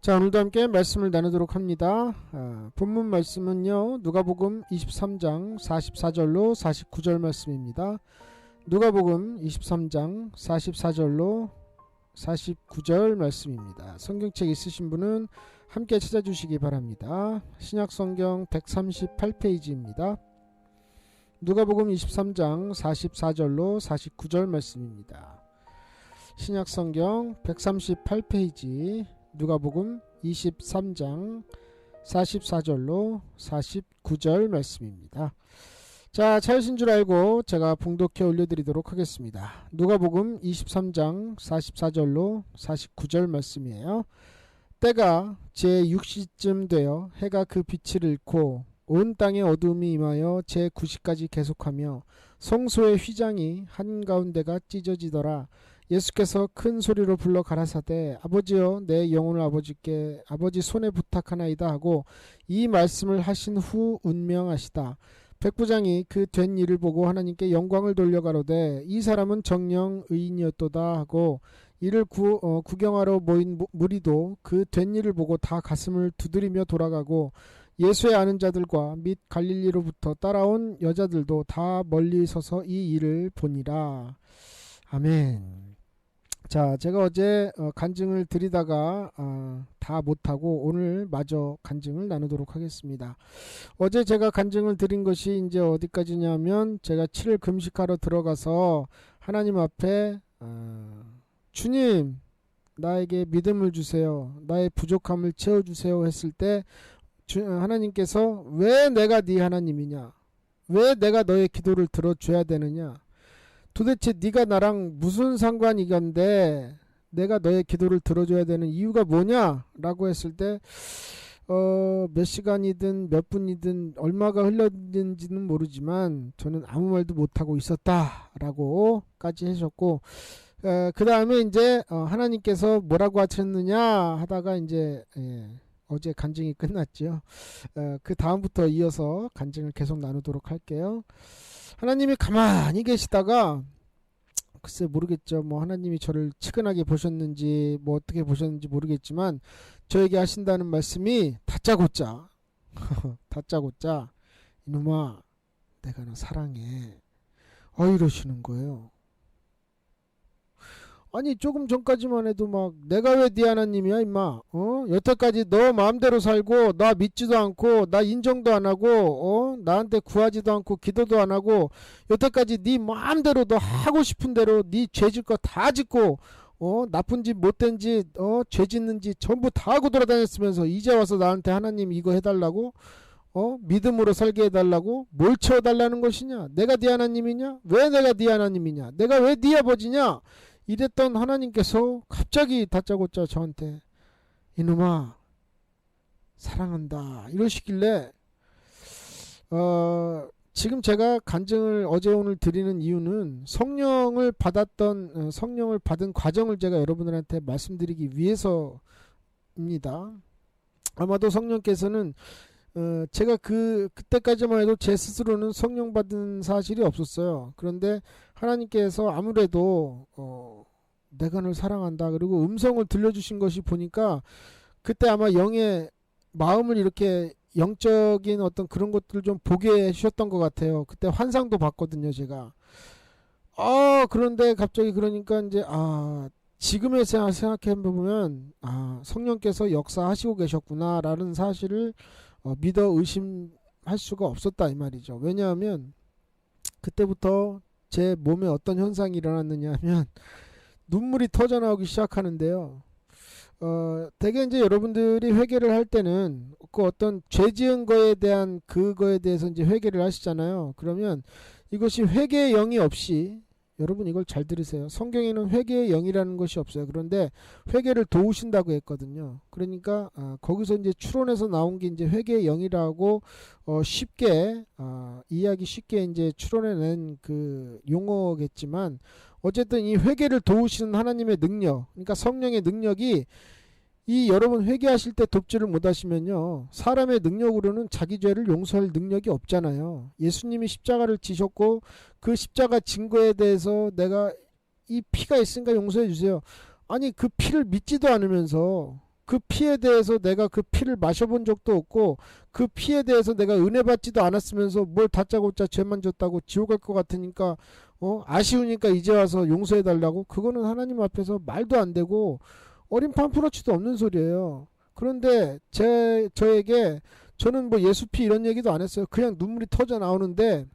자, 오늘도 함께 말씀을 나누도록 합니다. 본문 말씀은요, 누가복음 23장 44절로 49절 말씀입니다. 누가복음 23장 44절로 49절 말씀입니다. 성경책 있으신 분은 함께 찾아주시기 바랍니다. 신약성경 138페이지입니다. 누가복음 23장 44절로 49절 말씀입니다. 신약성경 138페이지 누가복음 23장 44절로 49절 말씀입니다. 자, 찾으신 줄 알고 제가 봉독해 올려드리도록 하겠습니다. 누가복음 23장 44절로 49절 말씀이에요. 때가 제6시쯤 되어 해가 그 빛을 잃고 온 땅에 어두움이 임하여 제9시까지 계속하며 성소의 휘장이 한가운데가 찢어지더라. 예수께서 큰 소리로 불러 가라사대 아버지여 내 영혼을 아버지 손에 부탁하나이다 하고 이 말씀을 하신 후 운명하시다. 백부장이 그 된 일을 보고 하나님께 영광을 돌려가로되 이 사람은 정령 의인이었도다 하고 이를 구경하러 모인 무리도 그 된 일을 보고 다 가슴을 두드리며 돌아가고 예수의 아는 자들과 및 갈릴리로부터 따라온 여자들도 다 멀리 서서 이 일을 보니라. 아멘. 자, 제가 어제 간증을 드리다가 다 못하고 오늘 마저 간증을 나누도록 하겠습니다. 어제 제가 간증을 드린 것이 이제 어디까지냐면 제가 7일 금식하러 들어가서 하나님 앞에 주님 나에게 믿음을 주세요. 나의 부족함을 채워주세요 했을 때 하나님께서 왜 내가 네 하나님이냐? 왜 내가 너의 기도를 들어줘야 되느냐? 도대체 네가 나랑 무슨 상관이건데 내가 너의 기도를 들어줘야 되는 이유가 뭐냐? 라고 했을 때 몇 시간이든 몇 분이든 얼마가 흘렀는지는 모르지만 저는 아무 말도 못하고 있었다 라고 까지 하셨고 그 다음에 이제 하나님께서 뭐라고 하셨느냐 하다가 이제 어제 간증이 끝났죠. 그 다음부터 이어서 간증을 계속 나누도록 할게요. 하나님이 가만히 계시다가 글쎄 모르겠죠. 뭐 하나님이 저를 치근하게 보셨는지 뭐 어떻게 보셨는지 모르겠지만 저에게 하신다는 말씀이 다짜고짜 다짜고짜 이놈아 내가 너 사랑해 이러시는 거예요. 아니 조금 전까지만 해도 막 내가 왜 네 하나님이야 임마 여태까지 너 마음대로 살고 나 믿지도 않고 나 인정도 안 하고 나한테 구하지도 않고 기도도 안 하고 여태까지 네 마음대로 너 하고 싶은 대로 네 죄질 거 다 짓고 나쁜 짓 못된 짓 죄 짓는 짓 전부 다 하고 돌아다녔으면서 이제 와서 나한테 하나님 이거 해달라고 믿음으로 살게 해달라고 뭘 채워달라는 것이냐? 내가 네 하나님이냐? 왜 내가 네 하나님이냐? 내가 왜 네 아버지냐? 이랬던 하나님께서 갑자기 다짜고짜 저한테 이놈아 사랑한다 이러시길래 지금 제가 간증을 어제 오늘 드리는 이유는 성령을 받은 과정을 제가 여러분들한테 말씀드리기 위해서입니다. 아마도 성령께서는 제가 그때까지만 해도 제 스스로는 성령 받은 사실이 없었어요. 그런데 하나님께서 아무래도 내가 널 사랑한다 그리고 음성을 들려주신 것이 보니까 그때 아마 영의 마음을 이렇게 영적인 어떤 그런 것들을 좀 보게 해주셨던 것 같아요. 그때 환상도 봤거든요 제가. 그런데 갑자기 그러니까 이제 지금의 생각해보면 성령께서 역사하시고 계셨구나 라는 사실을 믿어 의심할 수가 없었다 이 말이죠. 왜냐하면 그때부터 제 몸에 어떤 현상이 일어났느냐 하면 눈물이 터져 나오기 시작하는데요. 대개 이제 여러분들이 회개를 할 때는 그 어떤 죄 지은 거에 대한 그거에 대해서 이제 회개를 하시잖아요. 그러면 이것이 회개의 영이 없이 여러분 이걸 잘 들으세요. 성경에는 회개의 영이라는 것이 없어요. 그런데 회개를 도우신다고 했거든요. 그러니까 거기서 이제 추론해서 나온 게 이제 회개의 영이라고 쉽게 이해하기 쉽게 이제 추론해낸 그 용어겠지만 어쨌든 이 회개를 도우시는 하나님의 능력, 그러니까 성령의 능력이 이 여러분 회개하실 때 돕지를 못하시면요 사람의 능력으로는 자기 죄를 용서할 능력이 없잖아요. 예수님이 십자가를 지셨고 그 십자가 증거에 대해서 내가 이 피가 있으니까 용서해 주세요. 아니 그 피를 믿지도 않으면서 그 피에 대해서 내가 그 피를 마셔본 적도 없고 그 피에 대해서 내가 은혜 받지도 않았으면서 뭘 다짜고짜 죄만 졌다고 지옥 갈 것 같으니까 아쉬우니까 이제 와서 용서해 달라고? 그거는 하나님 앞에서 말도 안 되고 어린 판프러치도 없는 소리예요. 그런데 저에게 저는 뭐 예수 피 이런 얘기도 안 했어요. 그냥 눈물이 터져 나오는데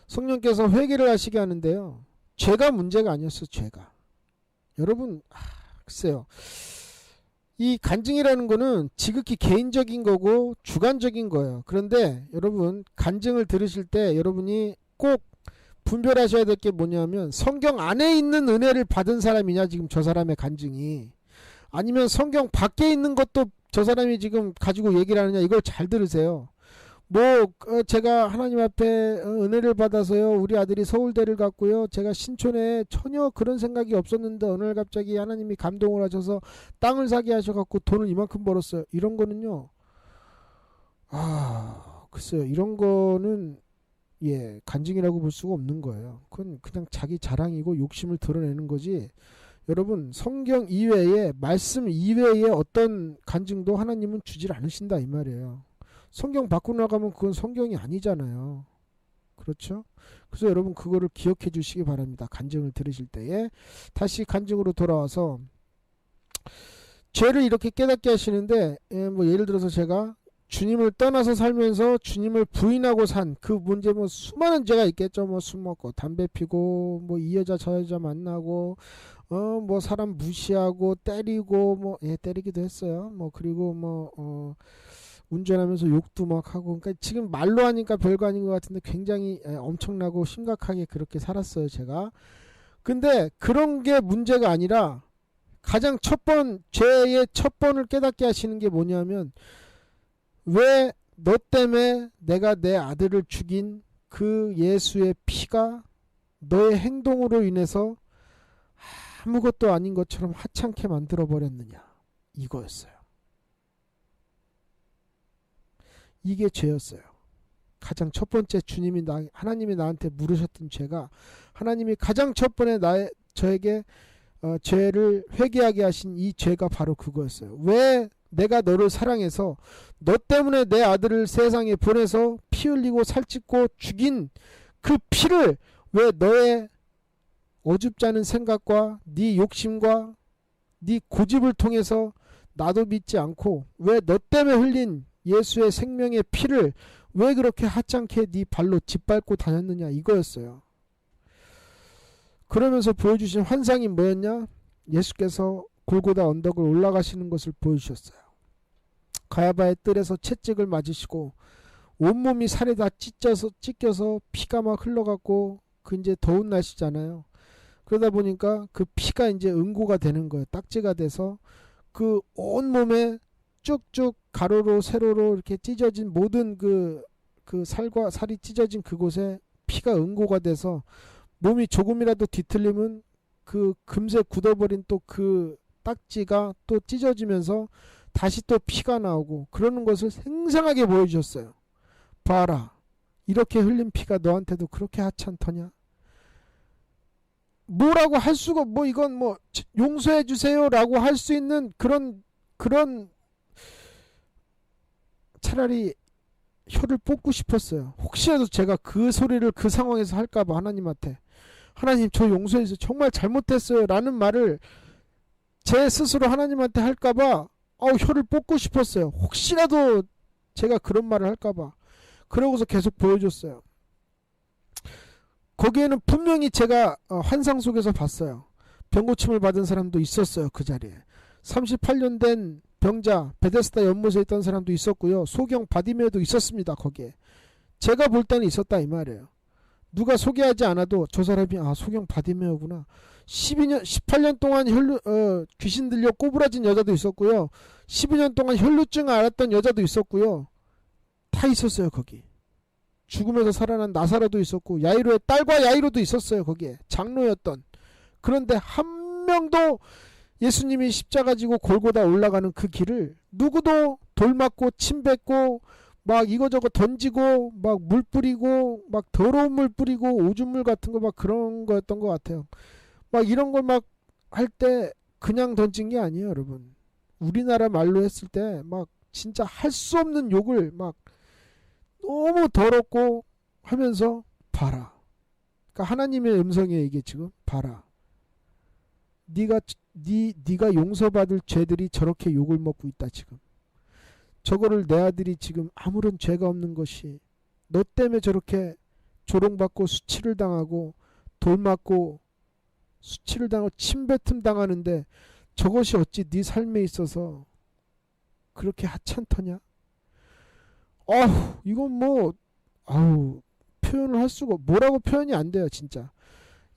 성령께서 회개를 하시게 하는데요. 죄가 문제가 아니었어요. 죄가. 여러분 글쎄요. 이 간증이라는 거는 지극히 개인적인 거고 주관적인 거예요. 그런데 여러분 간증을 들으실 때 여러분이 꼭 분별하셔야 될 게 뭐냐면 성경 안에 있는 은혜를 받은 사람이냐 지금 저 사람의 간증이, 아니면 성경 밖에 있는 것도 저 사람이 지금 가지고 얘기를 하느냐. 이걸 잘 들으세요. 뭐 제가 하나님 앞에 은혜를 받아서요 우리 아들이 서울대를 갔고요 제가 신촌에 전혀 그런 생각이 없었는데 어느 날 갑자기 하나님이 감동을 하셔서 땅을 사게 하셔갖고 돈을 이만큼 벌었어요. 이런 거는요 글쎄요 이런 거는 간증이라고 볼 수가 없는 거예요. 그건 그냥 자기 자랑이고 욕심을 드러내는 거지. 여러분 성경 이외에 말씀 이외에 어떤 간증도 하나님은 주질 않으신다 이 말이에요. 성경 밖으로 나가면 그건 성경이 아니잖아요. 그렇죠? 그래서 여러분 그거를 기억해 주시기 바랍니다. 간증을 들으실 때에. 다시 간증으로 돌아와서 죄를 이렇게 깨닫게 하시는데 뭐 예를 들어서 제가 주님을 떠나서 살면서 주님을 부인하고 산 그 문제 뭐 수많은 죄가 있겠죠. 뭐 술 먹고 담배 피고 뭐 이 여자 저 여자 만나고 뭐 사람 무시하고 때리고 뭐 때리기도 했어요. 뭐 그리고 뭐 운전하면서 욕도 막 하고, 그러니까 지금 말로 하니까 별거 아닌 것 같은데 굉장히 엄청나고 심각하게 그렇게 살았어요 제가. 근데 그런 게 문제가 아니라 가장 죄의 첫 번을 깨닫게 하시는 게 뭐냐면, 왜 너 때문에 내가 내 아들을 죽인 그 예수의 피가 너의 행동으로 인해서 아무것도 아닌 것처럼 하찮게 만들어 버렸느냐, 이거였어요. 이게 죄였어요. 가장 첫 번째 하나님이 나한테 물으셨던 죄가, 하나님이 가장 첫 번에 저에게 죄를 회개하게 하신 이 죄가 바로 그거였어요. 왜 내가 너를 사랑해서 너 때문에 내 아들을 세상에 보내서 피 흘리고 살찌고 죽인 그 피를 왜 너의 어줍지 않은 생각과 네 욕심과 네 고집을 통해서 나도 믿지 않고 왜 너 때문에 흘린 예수의 생명의 피를 왜 그렇게 하찮게 네 발로 짓밟고 다녔느냐, 이거였어요. 그러면서 보여주신 환상이 뭐였냐? 예수께서 골고다 언덕을 올라가시는 것을 보여주셨어요. 가야바의 뜰에서 채찍을 맞으시고 온몸이 살에 다 찢겨서 피가 막 흘러갔고, 그 이제 더운 날씨잖아요. 그러다 보니까 그 피가 이제 응고가 되는 거예요. 딱지가 돼서 그 온몸에 쭉쭉 가로로 세로로 이렇게 찢어진 모든 그 살과 살이 찢어진 그곳에 피가 응고가 돼서 몸이 조금이라도 뒤틀리면 그 금세 굳어버린 또 그 딱지가 또 찢어지면서 다시 또 피가 나오고 그러는 것을 생생하게 보여주셨어요. 봐라, 이렇게 흘린 피가 너한테도 그렇게 하찮더냐? 뭐라고 할 수가, 뭐 이건 뭐 용서해 주세요 라고 할 수 있는 그런 차라리 혀를 뽑고 싶었어요. 혹시라도 제가 그 소리를 그 상황에서 할까봐 하나님한테, 하나님 저 용서해주세요, 정말 잘못했어요 라는 말을 제 스스로 하나님한테 할까봐 혀를 뽑고 싶었어요. 혹시라도 제가 그런 말을 할까봐. 그러고서 계속 보여줬어요. 거기에는 분명히 제가 환상 속에서 봤어요. 병고침을 받은 사람도 있었어요. 그 자리에 38년 된 병자, 베데스다 연못에 있던 사람도 있었고요. 소경 바디메어도 있었습니다. 거기에 제가 볼 때는 있었다 이 말이에요. 누가 소개하지 않아도 저 사람이 소경 바디메어구나. 18년 동안 귀신 들려 꼬부라진 여자도 있었고요. 12년 동안 혈루증 앓았던 여자도 있었고요. 다 있었어요. 거기 죽음에서 살아난 나사로도 있었고, 야이로의 딸과 야이로도 있었어요. 거기에 장로였던. 그런데 한 명도 예수님이 십자가 지고 골고다 올라가는 그 길을 누구도 돌 맞고 침 뱉고 막 이거저거 던지고 막 물 뿌리고 막 더러운 물 뿌리고 오줌물 같은 거 막 그런 거였던 것 같아요. 막 이런 걸 막 할 때 그냥 던진 게 아니에요, 여러분. 우리나라 말로 했을 때 막 진짜 할 수 없는 욕을 막 너무 더럽고 하면서 봐라. 그러니까 하나님의 음성이에요. 이게 지금 봐라. 네가 용서받을 죄들이 저렇게 욕을 먹고 있다 지금. 저거를 내 아들이 지금 아무런 죄가 없는 것이 너 때문에 저렇게 조롱받고 수치를 당하고 돌 맞고 수치를 당하고 침뱉음 당하는데 저것이 어찌 네 삶에 있어서 그렇게 하찮더냐? 이건 뭐 표현을 할 수가 뭐라고 표현이 안 돼요 진짜.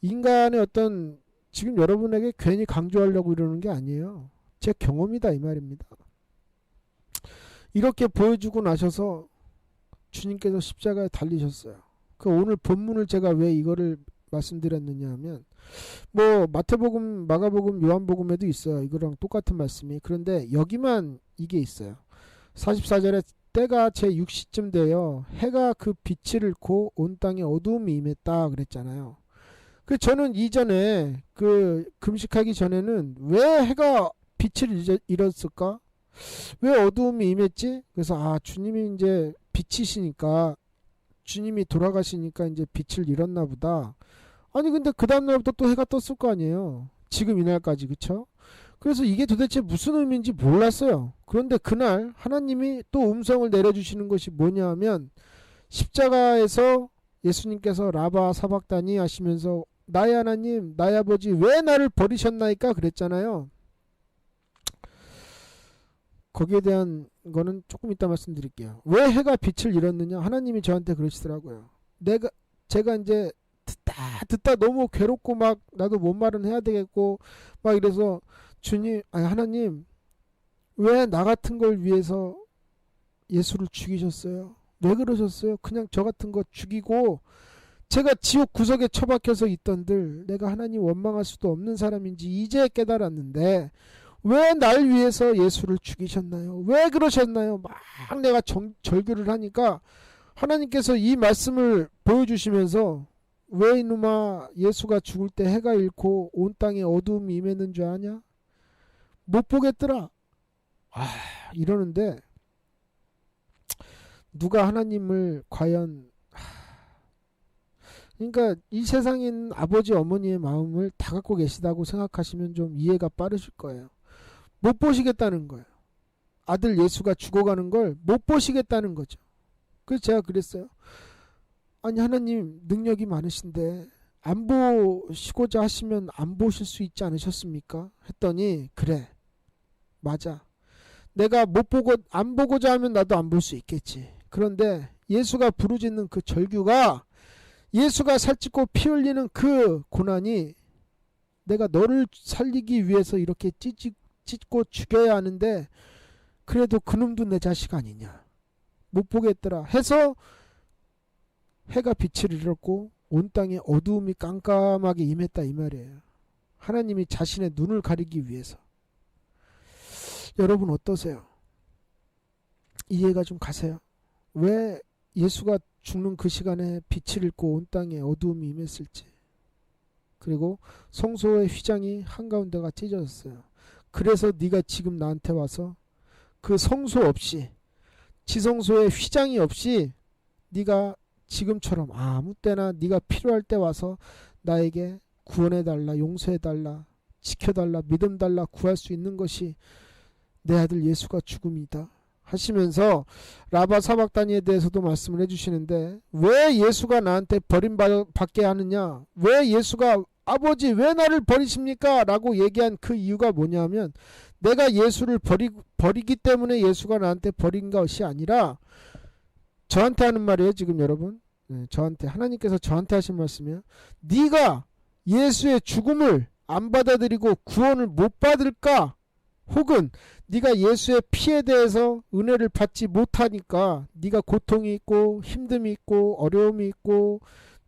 인간의 어떤 지금 여러분에게 괜히 강조하려고 이러는 게 아니에요. 제 경험이다 이 말입니다. 이렇게 보여주고 나셔서 주님께서 십자가에 달리셨어요. 그 오늘 본문을 제가 왜 이거를 말씀드렸느냐 하면 뭐 마태복음, 마가복음, 요한복음에도 있어요. 이거랑 똑같은 말씀이. 그런데 여기만 이게 있어요. 44절에 때가 제6시쯤 되어 해가 그 빛을 잃고 온 땅에 어두움이 임했다 그랬잖아요. 그 저는 이전에 그 금식하기 전에는 왜 해가 빛을 잃었을까? 왜 어두움이 임했지? 그래서 주님이 이제 빛이시니까 주님이 돌아가시니까 이제 빛을 잃었나 보다. 아니 근데 그 다음날부터 또 해가 떴을 거 아니에요. 지금 이날까지. 그쵸? 그래서 이게 도대체 무슨 의미인지 몰랐어요. 그런데 그날 하나님이 또 음성을 내려주시는 것이 뭐냐 하면 십자가에서 예수님께서 라바 사박다니 하시면서 나의 하나님 나의 아버지 왜 나를 버리셨나이까 그랬잖아요. 거기에 대한 거는 조금 이따 말씀드릴게요. 왜 해가 빛을 잃었느냐? 하나님이 저한테 그러시더라고요. 제가 이제 듣다 너무 괴롭고 막 나도 뭔 말은 해야 되겠고 막 이래서 하나님 왜 나 같은 걸 위해서 예수를 죽이셨어요? 왜 그러셨어요? 그냥 저 같은 거 죽이고 제가 지옥 구석에 처박혀서 있던들 내가 하나님 원망할 수도 없는 사람인지 이제 깨달았는데 왜 날 위해서 예수를 죽이셨나요? 왜 그러셨나요? 막 내가 절규를 하니까 하나님께서 이 말씀을 보여주시면서 왜 이놈아 예수가 죽을 때 해가 잃고 온 땅에 어두움이 임했는 줄 아냐? 못 보겠더라. 이러는데 누가 하나님을 과연 그러니까 이 세상에 있는 아버지 어머니의 마음을 다 갖고 계시다고 생각하시면 좀 이해가 빠르실 거예요. 못 보시겠다는 거예요. 아들 예수가 죽어가는 걸 못 보시겠다는 거죠. 그래서 제가 그랬어요. 아니 하나님 능력이 많으신데 안 보시고자 하시면 안 보실 수 있지 않으셨습니까? 했더니 그래 맞아. 내가 안 보고자 하면 나도 안 볼 수 있겠지. 그런데 예수가 부르짖는 그 절규가 예수가 살찌고 피 흘리는 그 고난이 내가 너를 살리기 위해서 이렇게 찢고 죽여야 하는데 그래도 그놈도 내 자식 아니냐. 못 보겠더라 해서 해가 빛을 잃었고 온 땅에 어두움이 깜깜하게 임했다 이 말이에요. 하나님이 자신의 눈을 가리기 위해서. 여러분 어떠세요? 이해가 좀 가세요? 왜 예수가 죽는 그 시간에 빛을 잃고 온 땅에 어두움이 임했을지. 그리고 성소의 휘장이 한가운데가 찢어졌어요. 그래서 네가 지금 나한테 와서 그 성소 없이 지성소의 휘장이 없이 네가 지금처럼 아무 때나 네가 필요할 때 와서 나에게 구원해달라, 용서해달라, 지켜달라, 믿음달라 구할 수 있는 것이 내 아들 예수가 죽음이다 하시면서 라바 사박다니에 대해서도 말씀을 해주시는데 왜 예수가 나한테 버림받게 하느냐, 왜 예수가 아버지 왜 나를 버리십니까? 라고 얘기한 그 이유가 뭐냐면 내가 예수를 버리기 때문에 예수가 나한테 버린 것이 아니라 저한테 하는 말이에요 지금 여러분. 저한테 하나님께서 저한테 하신 말씀이에요. 네가 예수의 죽음을 안 받아들이고 구원을 못 받을까? 혹은 네가 예수의 피에 대해서 은혜를 받지 못하니까 네가 고통이 있고 힘듦이 있고 어려움이 있고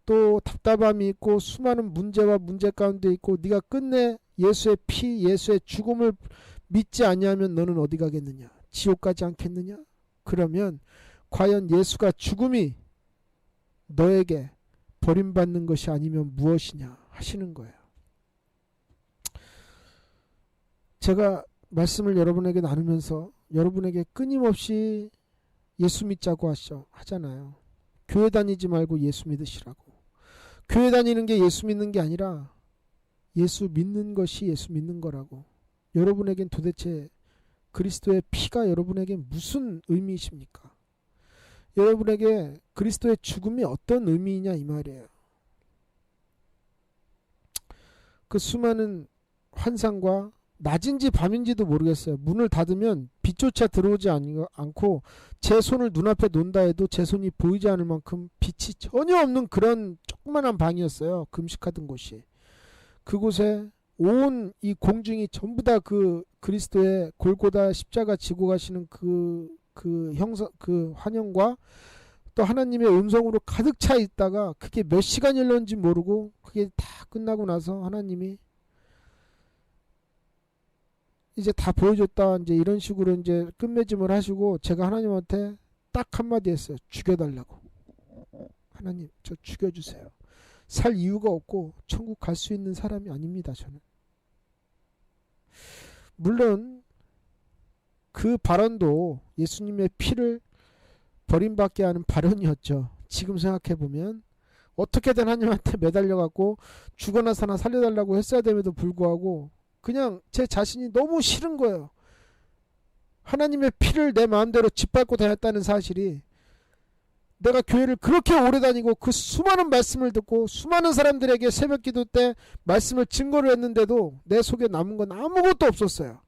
또 답답함이 있고 수많은 문제와 문제 가운데 있고 네가 끝내 예수의 피, 예수의 죽음을 믿지 아니하면 너는 어디 가겠느냐? 지옥 가지 않겠느냐? 그러면 과연 예수가 죽음이 너에게 버림받는 것이 아니면 무엇이냐 하시는 거예요. 제가 말씀을 여러분에게 나누면서 여러분에게 끊임없이 예수 믿자고 하잖아요. 교회 다니지 말고 예수 믿으시라고. 교회 다니는 게 예수 믿는 게 아니라 예수 믿는 것이 예수 믿는 거라고. 여러분에겐 도대체 그리스도의 피가 여러분에게 무슨 의미이십니까? 여러분에게 그리스도의 죽음이 어떤 의미이냐 이 말이에요. 그 수많은 환상과 낮인지 밤인지도 모르겠어요. 문을 닫으면 빛조차 들어오지 않고 제 손을 눈앞에 놓는다 해도 제 손이 보이지 않을 만큼 빛이 전혀 없는 그런 조그만한 방이었어요. 금식하던 곳이. 그곳에 온 이 공중이 전부 다 그 그리스도의 골고다 십자가 지고 가시는 그 환영과 또 하나님의 음성으로 가득 차 있다가 그게 몇 시간이 흘렀는지 모르고 그게 다 끝나고 나서 하나님이 이제 다 보여줬다 이제 이런 식으로 이제 끝맺음을 하시고 제가 하나님한테 딱 한마디 했어요. 죽여달라고. 하나님 저 죽여주세요. 살 이유가 없고 천국 갈 수 있는 사람이 아닙니다. 저는. 물론 그 발언도 예수님의 피를 버림받게 하는 발언이었죠. 지금 생각해보면 어떻게든 하나님한테 매달려갖고 죽어나 사나 살려달라고 했어야 됨에도 불구하고 그냥 제 자신이 너무 싫은 거예요. 하나님의 피를 내 마음대로 짓밟고 다녔다는 사실이, 내가 교회를 그렇게 오래 다니고 그 수많은 말씀을 듣고 수많은 사람들에게 새벽 기도 때 말씀을 증거를 했는데도 내 속에 남은 건 아무것도 없었어요.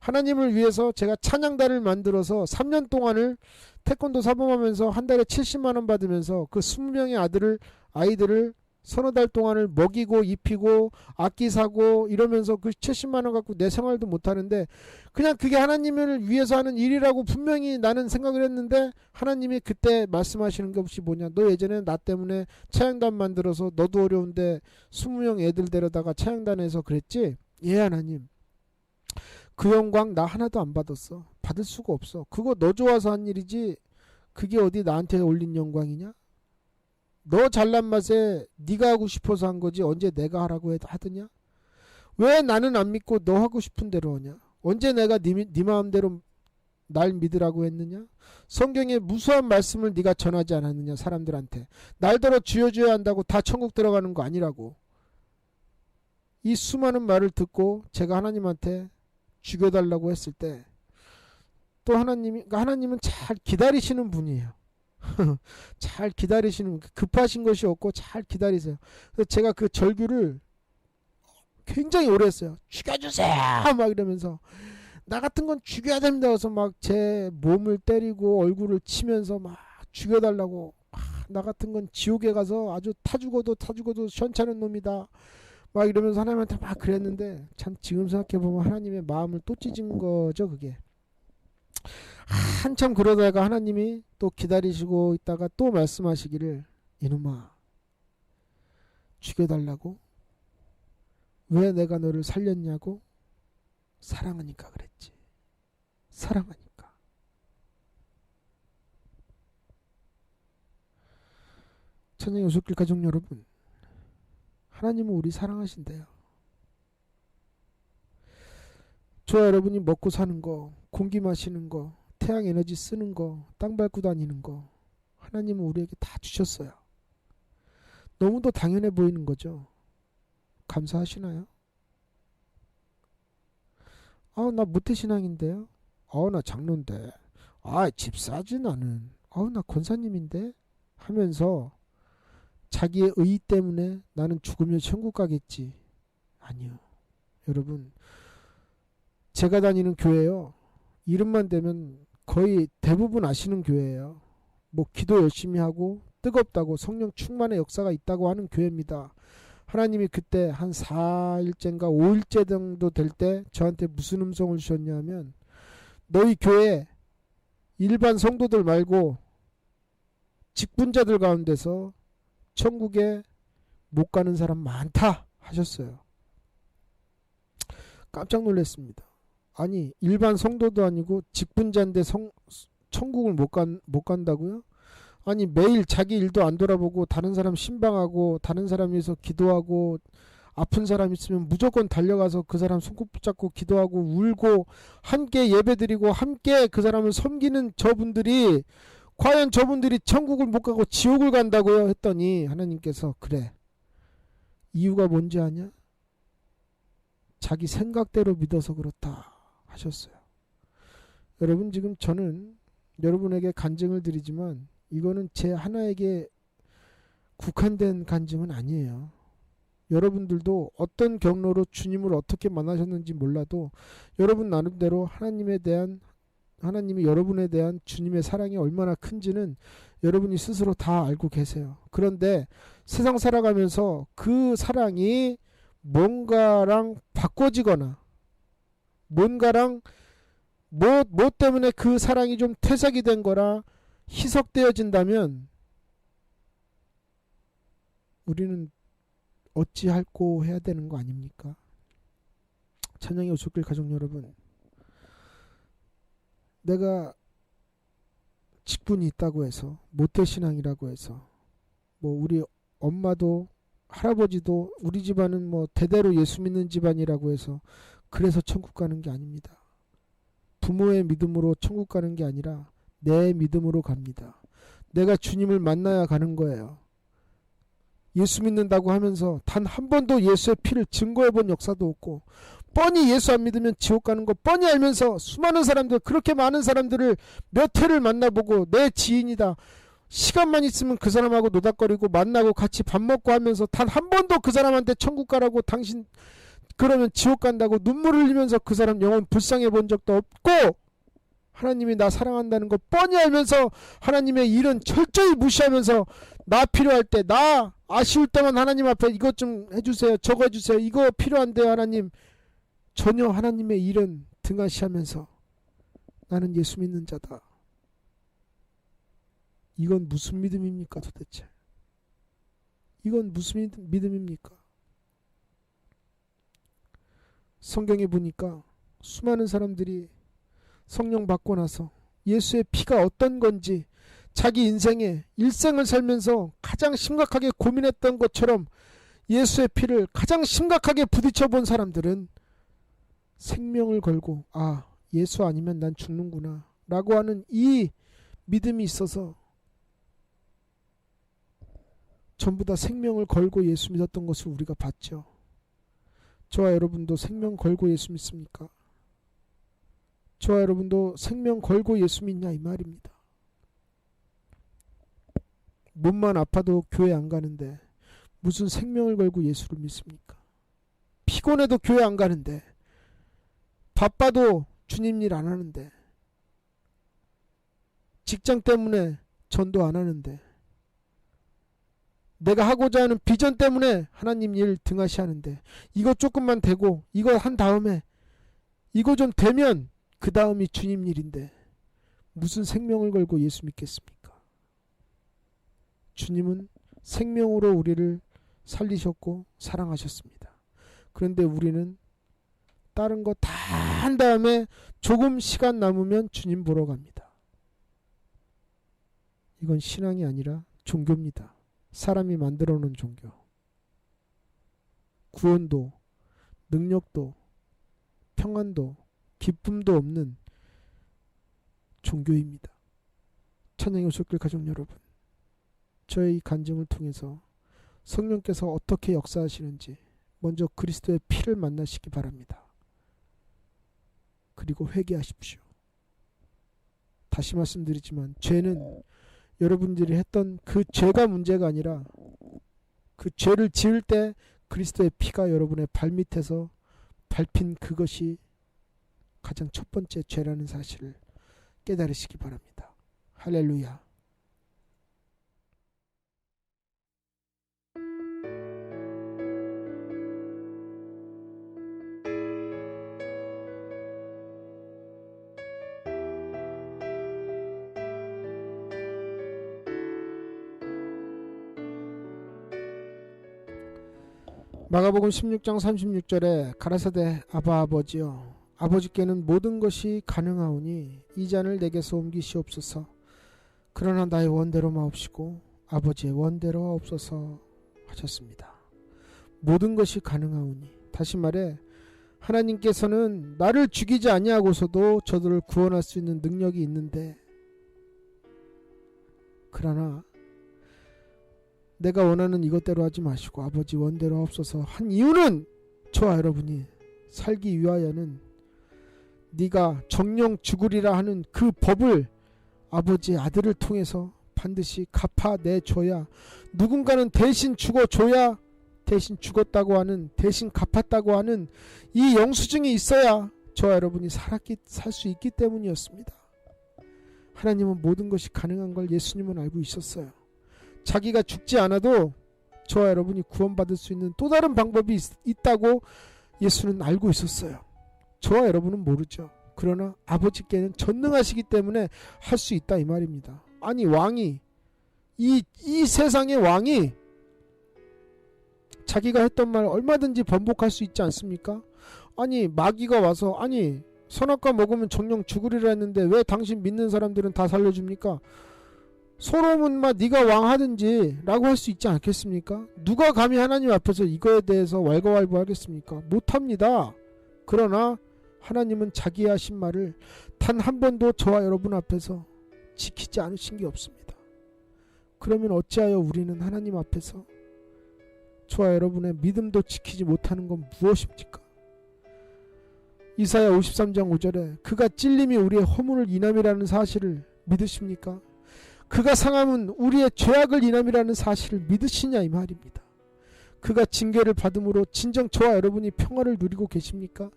하나님을 위해서 제가 찬양단을 만들어서 3년 동안을 태권도 사범하면서 한 달에 70만 원 받으면서 그 20명의 아이들을 서너 달 동안을 먹이고 입히고 악기 사고 이러면서 그 70만 원 갖고 내 생활도 못하는데 그냥 그게 하나님을 위해서 하는 일이라고 분명히 나는 생각을 했는데 하나님이 그때 말씀하시는 것이 뭐냐, 너 예전에 나 때문에 차양단 만들어서 너도 어려운데 20명 애들 데려다가 차양단에서 그랬지? 예 하나님, 그 영광 나 하나도 안 받았어. 받을 수가 없어. 그거 너 좋아서 한 일이지 그게 어디 나한테 올린 영광이냐? 너 잘난 맛에 네가 하고 싶어서 한 거지 언제 내가 하라고 하더냐? 왜 나는 안 믿고 너 하고 싶은 대로 하냐? 언제 내가 네 마음대로 날 믿으라고 했느냐? 성경에 무수한 말씀을 네가 전하지 않았느냐 사람들한테. 날더러 주여 주여 한다고 다 천국 들어가는 거 아니라고. 이 수많은 말을 듣고 제가 하나님한테 죽여달라고 했을 때 또 하나님은 잘 기다리시는 분이에요. 잘 기다리시는, 급하신 것이 없고 잘 기다리세요. 그래서 제가 그 절규를 굉장히 오래 했어요. 죽여주세요 막 이러면서 나 같은 건 죽여야 됩니다. 그래서 막 제 몸을 때리고 얼굴을 치면서 막 죽여달라고, 나 같은 건 지옥에 가서 아주 타 죽어도 시원찮은 놈이다 막 이러면서 하나님한테 막 그랬는데, 참 지금 생각해보면 하나님의 마음을 또 찢은 거죠 그게. 한참 그러다가 하나님이 또 기다리시고 있다가 또 말씀하시기를, 이놈아 죽여달라고? 왜 내가 너를 살렸냐고? 사랑하니까 그랬지. 사랑하니까. 천ang 요셉길 가족 여러분, 하나님은 우리 사랑하신대요. 저와 여러분이 먹고 사는 거, 공기 마시는 거, 태양 에너지 쓰는 거, 땅 밟고 다니는 거 하나님은 우리에게 다 주셨어요. 너무도 당연해 보이는 거죠. 감사하시나요? 나 모태신앙인데요. 나 장로인데. 집사지 나는. 나 권사님인데 하면서 자기의 의 때문에 나는 죽으면 천국 가겠지. 아니요. 여러분, 제가 다니는 교회요, 이름만 대면 거의 대부분 아시는 교회예요. 뭐 기도 열심히 하고 뜨겁다고 성령 충만의 역사가 있다고 하는 교회입니다. 하나님이 그때 한 4일째인가 5일째 정도 될 때 저한테 무슨 음성을 주셨냐면, 너희 교회 일반 성도들 말고 직분자들 가운데서 천국에 못 가는 사람 많다 하셨어요. 깜짝 놀랐습니다. 아니, 일반 성도도 아니고 직분자인데 천국을 못 간다고요? 아니, 매일 자기 일도 안 돌아보고 다른 사람 신방하고 다른 사람 위해서 기도하고 아픈 사람 있으면 무조건 달려가서 그 사람 손꼽 붙잡고 기도하고 울고 함께 예배드리고 함께 그 사람을 섬기는 저분들이 과연 저분들이 천국을 못 가고 지옥을 간다고요? 했더니 하나님께서 그래. 이유가 뭔지 아냐? 자기 생각대로 믿어서 그렇다 하셨어요. 여러분, 지금 저는 여러분에게 간증을 드리지만 이거는 제 하나에게 국한된 간증은 아니에요. 여러분들도 어떤 경로로 주님을 어떻게 만나셨는지 몰라도 여러분 나름대로 하나님이 여러분에 대한 주님의 사랑이 얼마나 큰지는 여러분이 스스로 다 알고 계세요. 그런데 세상 살아가면서 그 사랑이 뭔가랑 바꿔지거나 뭔가랑 뭐 때문에 그 사랑이 좀 퇴색이 된 거라 희석되어진다면 우리는 어찌할꼬 해야 되는 거 아닙니까? 찬양의 오솔길 가족 여러분, 내가 직분이 있다고 해서 모태신앙이라고 해서 뭐 우리 엄마도 할아버지도 우리 집안은 뭐 대대로 예수 믿는 집안이라고 해서 그래서 천국 가는 게 아닙니다. 부모의 믿음으로 천국 가는 게 아니라 내 믿음으로 갑니다. 내가 주님을 만나야 가는 거예요. 예수 믿는다고 하면서 단 한 번도 예수의 피를 증거해 본 역사도 없고 뻔히 예수 안 믿으면 지옥 가는 거 뻔히 알면서 수많은 사람들, 그렇게 많은 사람들을 몇 회를 만나보고 내 지인이다, 시간만 있으면 그 사람하고 노닥거리고 만나고 같이 밥 먹고 하면서 단 한 번도 그 사람한테 천국 가라고 당신 그러면 지옥 간다고 눈물을 흘리면서 그 사람 영혼 불쌍해 본 적도 없고 하나님이 나 사랑한다는 거 뻔히 알면서 하나님의 일은 철저히 무시하면서 나 필요할 때, 나 아쉬울 때만 하나님 앞에 이것 좀 해주세요, 저거 해주세요, 이거 필요한데요 하나님, 전혀 하나님의 일은 등한시하면서 나는 예수 믿는 자다. 이건 무슨 믿음입니까 도대체? 이건 무슨 믿음입니까? 성경에 보니까 수많은 사람들이 성령 받고 나서 예수의 피가 어떤 건지 자기 인생에 일생을 살면서 가장 심각하게 고민했던 것처럼 예수의 피를 가장 심각하게 부딪혀 본 사람들은 생명을 걸고 예수 아니면 난 죽는구나 라고 하는 이 믿음이 있어서 전부 다 생명을 걸고 예수 믿었던 것을 우리가 봤죠. 저와 여러분도 생명 걸고 예수 믿습니까? 저와 여러분도 생명 걸고 예수 믿냐 이 말입니다. 몸만 아파도 교회 안 가는데 무슨 생명을 걸고 예수를 믿습니까? 피곤해도 교회 안 가는데, 바빠도 주님 일 안 하는데, 직장 때문에 전도 안 하는데, 내가 하고자 하는 비전 때문에 하나님 일 등하시 하는데, 이거 조금만 되고 이거 한 다음에 이거 좀 되면 그 다음이 주님 일인데 무슨 생명을 걸고 예수 믿겠습니까? 주님은 생명으로 우리를 살리셨고 사랑하셨습니다. 그런데 우리는 다른 거 다 한 다음에 조금 시간 남으면 주님 보러 갑니다. 이건 신앙이 아니라 종교입니다. 사람이 만들어 놓은 종교. 구원도 능력도 평안도 기쁨도 없는 종교입니다. 찬양의 오솔길 가족 여러분, 저의 간증을 통해서 성령께서 어떻게 역사하시는지 먼저 그리스도의 피를 만나시기 바랍니다. 그리고 회개하십시오. 다시 말씀드리지만 죄는 여러분들이 했던 그 죄가 문제가 아니라 그 죄를 지을 때 그리스도의 피가 여러분의 발밑에서 밟힌 그것이 가장 첫 번째 죄라는 사실을 깨달으시기 바랍니다. 할렐루야. 마가복음 16장 36절에 가라사대 아바 아버지여 아버지께는 모든 것이 가능하오니 이 잔을 내게서 옮기시옵소서. 그러나 나의 원대로 마옵시고 아버지의 원대로 하옵소서 하셨습니다. 모든 것이 가능하오니. 다시 말해 하나님께서는 나를 죽이지 아니하고서도 저들을 구원할 수 있는 능력이 있는데, 그러나 내가 원하는 이것대로 하지 마시고 아버지 원대로 하옵소서 한 이유는 저와 여러분이 살기 위하여는 네가 정령 죽으리라 하는 그 법을 아버지의 아들을 통해서 반드시 갚아내줘야, 누군가는 대신 죽어줘야, 대신 죽었다고 하는, 대신 갚았다고 하는 이 영수증이 있어야 저와 여러분이 살 수 있기 때문이었습니다. 하나님은 모든 것이 가능한 걸 예수님은 알고 있었어요. 자기가 죽지 않아도 저와 여러분이 구원받을 수 있는 또 다른 방법이 있다고 예수는 알고 있었어요. 저와 여러분은 모르죠. 그러나 아버지께는 전능하시기 때문에 할 수 있다 이 말입니다. 아니 왕이, 이 세상의 왕이 자기가 했던 말 얼마든지 번복할 수 있지 않습니까? 아니 마귀가 와서 아니 선악과 먹으면 정령 죽으리라 했는데 왜 당신 믿는 사람들은 다 살려줍니까? 소로몬만 네가 왕하든지 라고 할 수 있지 않겠습니까? 누가 감히 하나님 앞에서 이거에 대해서 왈가왈부하겠습니까? 못합니다. 그러나 하나님은 자기 하신 말을 단 한 번도 저와 여러분 앞에서 지키지 않으신 게 없습니다. 그러면 어찌하여 우리는 하나님 앞에서 저와 여러분의 믿음도 지키지 못하는 건 무엇입니까? 이사야 53장 5절에 그가 찔림이 우리의 허물을 인함이라는 사실을 믿으십니까? 그가 상함은 우리의 죄악을 인함이라는 사실을 믿으시냐 이 말입니다. 그가 징계를 받음으로 진정 저와 여러분이 평화를 누리고 계십니까?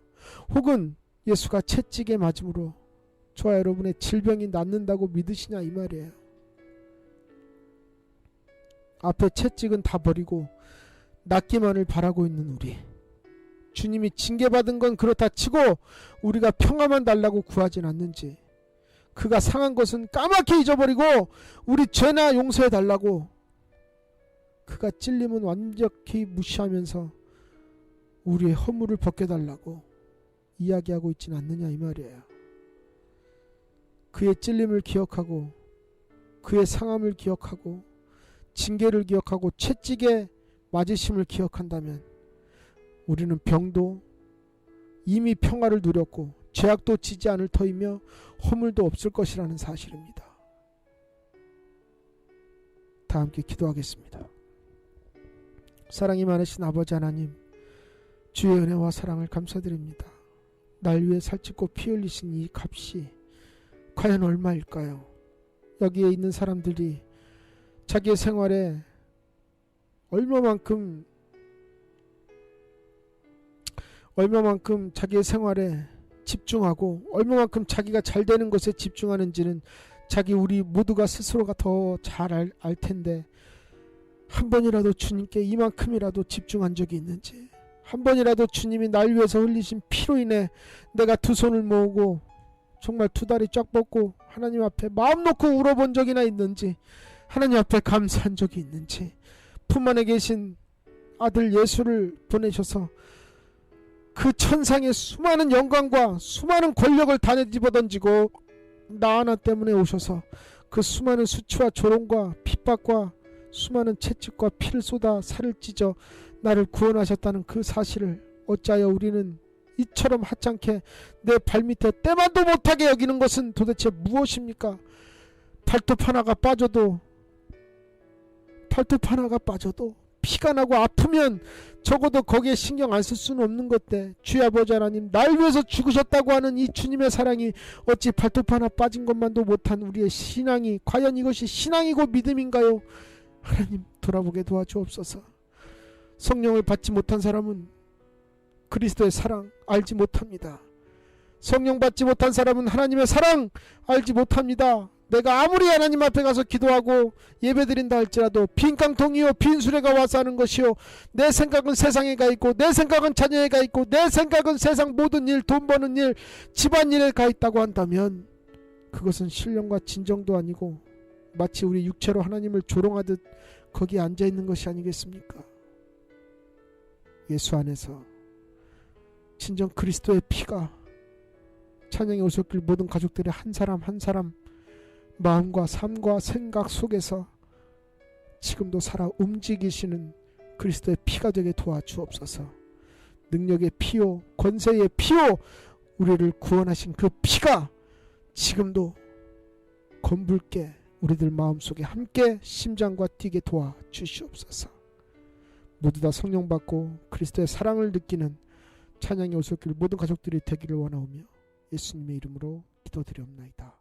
혹은 예수가 채찍에 맞음으로 저와 여러분의 질병이 낫는다고 믿으시냐 이 말이에요. 앞에 채찍은 다 버리고 낫기만을 바라고 있는 우리, 주님이 징계받은 건 그렇다 치고 우리가 평화만 달라고 구하진 않는지, 그가 상한 것은 까맣게 잊어버리고 우리 죄나 용서해 달라고, 그가 찔림은 완벽히 무시하면서 우리의 허물을 벗겨달라고 이야기하고 있진 않느냐 이 말이에요. 그의 찔림을 기억하고 그의 상함을 기억하고 징계를 기억하고 채찍에 맞으심을 기억한다면 우리는 병도 이미 평화를 누렸고 죄악도 지지 않을 터이며 허물도 없을 것이라는 사실입니다. 다 함께 기도하겠습니다. 사랑이 많으신 아버지 하나님, 주의 은혜와 사랑을 감사드립니다. 날 위해 살찌고 피 흘리신 이 값이 과연 얼마일까요? 여기에 있는 사람들이 자기의 생활에 얼마만큼 자기의 생활에 집중하고 얼마만큼 자기가 잘 되는 것에 집중하는지는 우리 모두가 스스로가 더 잘 알 텐데, 한 번이라도 주님께 이만큼이라도 집중한 적이 있는지, 한 번이라도 주님이 날 위해서 흘리신 피로 인해 내가 두 손을 모으고 정말 두 다리 쫙 뻗고 하나님 앞에 마음 놓고 울어본 적이나 있는지, 하나님 앞에 감사한 적이 있는지, 품 안에 계신 아들 예수를 보내셔서 그 천상의 수많은 영광과 수많은 권력을 다 집어던지고 나 하나 때문에 오셔서 그 수많은 수치와 조롱과 핍박과 수많은 채찍과 피를 쏟아 살을 찢어 나를 구원하셨다는 그 사실을 어찌하여 우리는 이처럼 하찮게 내 발밑에 때만도 못하게 여기는 것은 도대체 무엇입니까? 발톱 하나가 빠져도 피가 나고 아프면 적어도 거기에 신경 안 쓸 수는 없는 것들, 주의 아버지 하나님, 날 위해서 죽으셨다고 하는 이 주님의 사랑이 어찌 발톱 하나 빠진 것만도 못한 우리의 신앙이 과연 이것이 신앙이고 믿음인가요? 하나님 돌아보게 도와주옵소서. 성령을 받지 못한 사람은 그리스도의 사랑 알지 못합니다. 성령 받지 못한 사람은 하나님의 사랑 알지 못합니다. 내가 아무리 하나님 앞에 가서 기도하고 예배드린다 할지라도 빈 깡통이요 빈 수레가 와서 하는 것이요, 내 생각은 세상에 가 있고 내 생각은 자녀에 가 있고 내 생각은 세상 모든 일, 돈 버는 일, 집안일에 가 있다고 한다면 그것은 신령과 진정도 아니고 마치 우리 육체로 하나님을 조롱하듯 거기에 앉아있는 것이 아니겠습니까? 예수 안에서 진정 그리스도의 피가 찬양의 오솔길 모든 가족들의 한 사람 한 사람 마음과 삶과 생각 속에서 지금도 살아 움직이시는 그리스도의 피가 되게 도와주옵소서. 능력의 피요 권세의 피요 우리를 구원하신 그 피가 지금도 검붉게 우리들 마음속에 함께 심장과 뛰게 도와주시옵소서. 모두 다 성령 받고 그리스도의 사랑을 느끼는 찬양의 오솔길 모든 가족들이 되기를 원하오며 예수님의 이름으로 기도드리옵나이다.